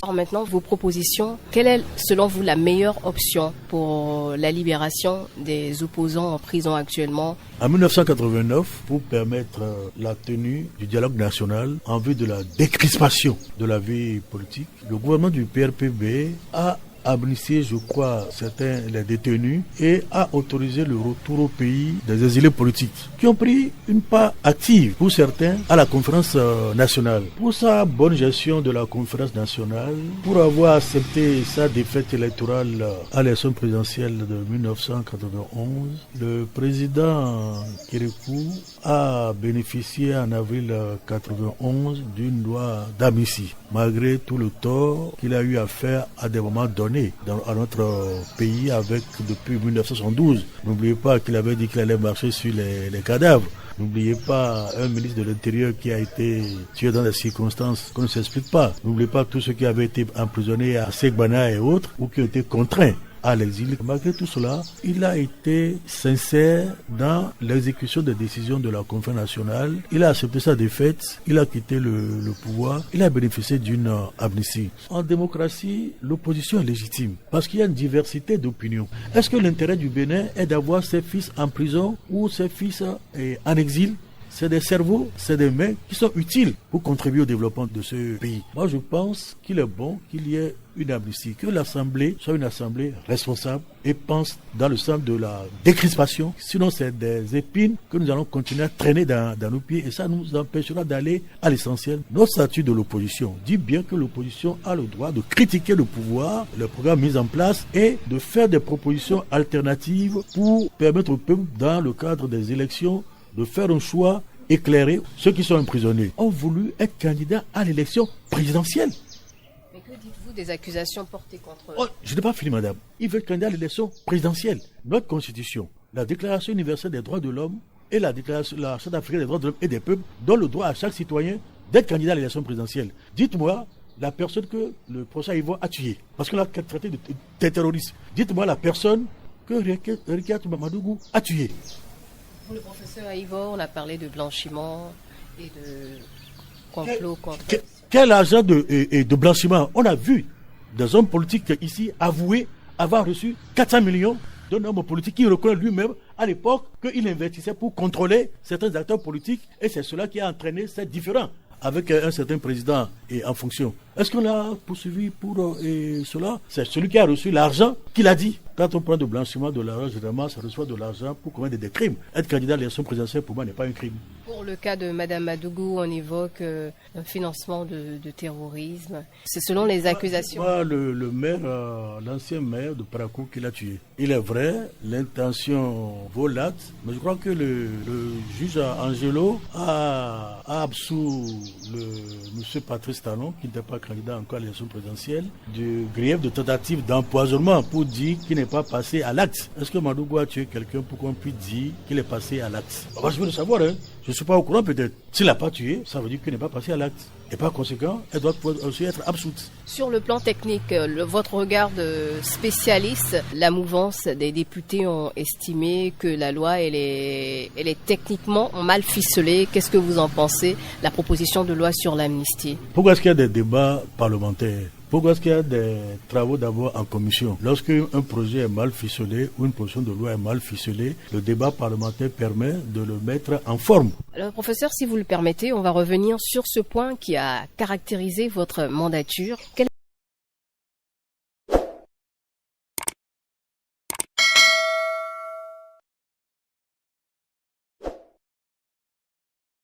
Alors maintenant, vos propositions, quelle est selon vous la meilleure option pour la libération des opposants en prison actuellement? En 1989, pour permettre la tenue du dialogue national en vue de la décrispation de la vie politique, le gouvernement du PRPB a amnistié, je crois, certains les détenus et a autorisé le retour au pays des exilés politiques qui ont pris une part active, pour certains, à la conférence nationale. Pour sa bonne gestion de la conférence nationale, pour avoir accepté sa défaite électorale à l'élection présidentielle de 1991, le président Kérékou a bénéficié en avril 1991 d'une loi d'amnistie, malgré tout le tort qu'il a eu à faire à des moments donnés à notre pays depuis 1972. N'oubliez pas qu'il avait dit qu'il allait marcher sur les cadavres. N'oubliez pas un ministre de l'Intérieur qui a été tué dans des circonstances qu'on ne s'explique pas. N'oubliez pas tous ceux qui avaient été emprisonnés à Segbana et autres ou qui ont été contraints à l'exil. Malgré tout cela, il a été sincère dans l'exécution des décisions de la conférence nationale. Il a accepté sa défaite, il a quitté le pouvoir, il a bénéficié d'une amnistie. En démocratie, l'opposition est légitime parce qu'il y a une diversité d'opinions. Est-ce que l'intérêt du Bénin est d'avoir ses fils en prison ou ses fils en exil? C'est des cerveaux, c'est des mains qui sont utiles pour contribuer au développement de ce pays. Moi, je pense qu'il est bon qu'il y ait une amnistie, que l'Assemblée soit une Assemblée responsable et pense dans le sens de la décrispation. Sinon, c'est des épines que nous allons continuer à traîner dans nos pieds et ça nous empêchera d'aller à l'essentiel. Notre statut de l'opposition dit bien que l'opposition a le droit de critiquer le pouvoir, le programme mis en place et de faire des propositions alternatives pour permettre au peuple, dans le cadre des élections, de faire un choix éclairé. Ceux qui sont emprisonnés ont voulu être candidats à l'élection présidentielle. Mais que dites-vous des accusations portées contre eux? Je n'ai pas fini, madame. Ils veulent être candidats à l'élection présidentielle. Notre constitution, la Déclaration universelle des droits de l'homme et la Charte africaine des droits de l'homme et des peuples donnent le droit à chaque citoyen d'être candidat à l'élection présidentielle. Dites-moi la personne que le procès Ivoire a tuée, parce qu'on l'a traité de terroriste. Dites-moi la personne que Rikiat Mamadou a tuée. Pour le professeur Aïvo, on a parlé de blanchiment et de complot contre... Quel agent de blanchiment? On a vu des hommes politiques ici avouer avoir reçu 400 millions d'un homme politique qui reconnaît lui-même à l'époque qu'il investissait pour contrôler certains acteurs politiques et c'est cela qui a entraîné ces différends avec un certain président en fonction. Est-ce qu'on l'a poursuivi pour cela? C'est celui qui a reçu l'argent qu'il a dit. Quand on prend de blanchiment de l'argent, généralement, ça reçoit de l'argent pour commettre des crimes. Être candidat à l'élection présidentielle, pour moi, n'est pas un crime. Pour le cas de Mme Madougou, on évoque un financement de terrorisme. C'est selon les accusations. Moi, le maire, l'ancien maire de Parakou qui l'a tué. Il est vrai, l'intention vaut l'acte, mais je crois que le juge Angelo a absous le monsieur Patrice Talon, qui n'était pas candidat encore à l'élection présidentielle, du grief de tentative d'empoisonnement pour dire qu'il n'est pas passé à l'acte. Est-ce que Madougou a tué quelqu'un pour qu'on puisse dire qu'il est passé à l'acte? Je veux le savoir, hein. Je ne suis pas au courant peut-être. S'il n'a pas tué, ça veut dire qu'il n'est pas passé à l'acte. Et par conséquent, elle doit aussi être absoute. Sur le plan technique, votre regard de spécialiste, la mouvance des députés ont estimé que la loi, elle est techniquement mal ficelée. Qu'est-ce que vous en pensez, la proposition de loi sur l'amnistie? Pourquoi est-ce qu'il y a des débats parlementaires? Pourquoi est-ce qu'il y a des travaux d'abord en commission? Lorsqu'un projet est mal ficelé ou une proposition de loi est mal ficelée, le débat parlementaire permet de le mettre en forme. Alors, professeur, si vous le permettez, on va revenir sur ce point qui a caractérisé votre mandature.